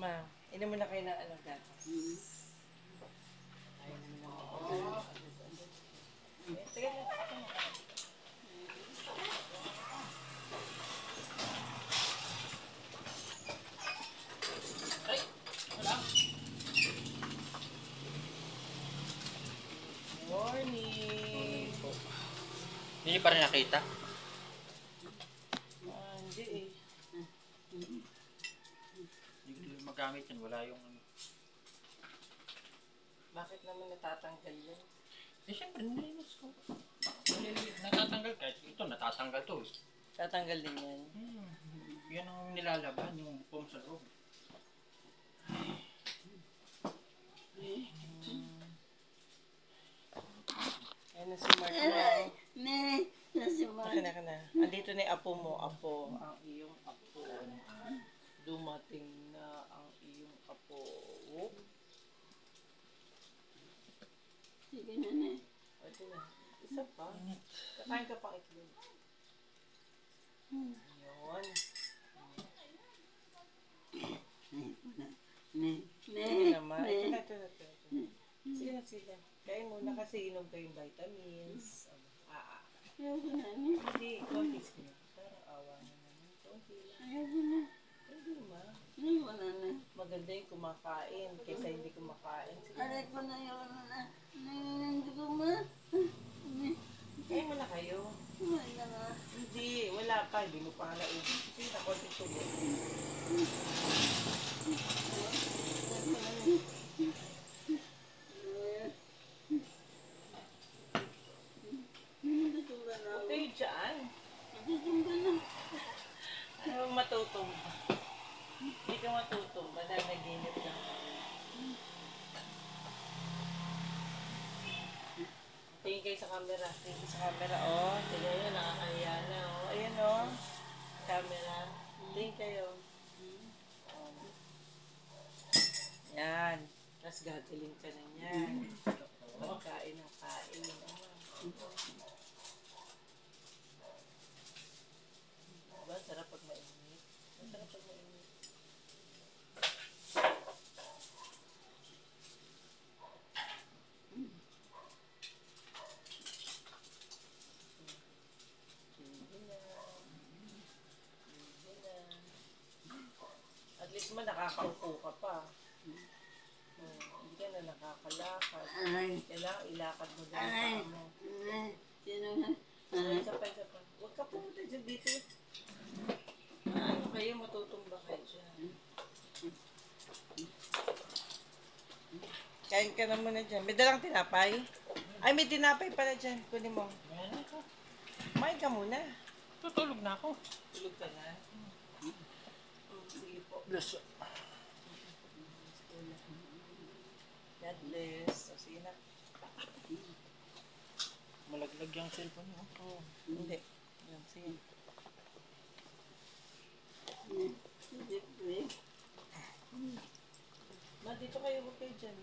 Ma, inom mo na kayo ng ano, gatas. Ayaw naman naman. Sige na. Ay! Wala. Morning! Hindi niyo pa rin nakita? Hindi eh. Hindi ko magamit yan. Wala yung ano. Bakit naman natatanggal yun? Eh, syempre, nilinis ko. Natatanggal kahit ito, natatanggal to eh. Tatanggal din yan. Yan ang nilalaban, yung foam sa loob. Ayan na si Mark mo. Nasi Mark. Kana ka na. Andito na yung apo mo. Apo. Ang iyong apo. Dumating na ang iyong apo. Sige na na. Ito na. Isa pa. Kakain ka pang itlog. Yun. Sige naman. Ito na, ito na, ito na. Sige na, sige na. Kain muna kasi inom kayong vitamins. Ayaw ko na. Hindi, konti sige. Parang awa na naman. Konti lang. Ayaw ko na. Hindi ma. Ayaw ko na na. Maganda yung kumakain kaysa hindi kumakain. Sige. Aray ko na ayaw ko na. Hindi ko ma. Kain mo na kayo. Kumain na nga. Hindi, wala pa. Hindi mo pa naubos. Sige na, konti tuloy. Okay dyan. Ayaw matutumba. Hindi ka matutumba dahil naginip lang. Tingin kayo sa camera. Tingin kayo sa camera. Oh, tingnan nyo, nakakahiya na. Oh, ayan oh. Camera. Tingin kayo. Oh. Yan. Tapos gagaling ka na yan. Oh, kain ng kain. Diba? Sarap pag mainit. Sarap pag mainit. At least man nakakaupo ka pa. Hindi ka na nakakalakad. Kailangan ilakad mo lang yung paa mo. Sino nga? Isa pa, isa pa. Huwag ka pumunta dyan dito. Ano kayo, matutumba kayo dyan. Kain ka na muna dyan. May dalang tinapay? Ay, may tinapay pala dyan. Kunin mo. Kumain ka muna. Tutulog na ako. Tulog ka na. Sige po. Bless. God bless. O, sige na. Malaglag yung cellphone mo. Hindi. Yan, sige. Ma, dito kayo, huwag kayo dyan.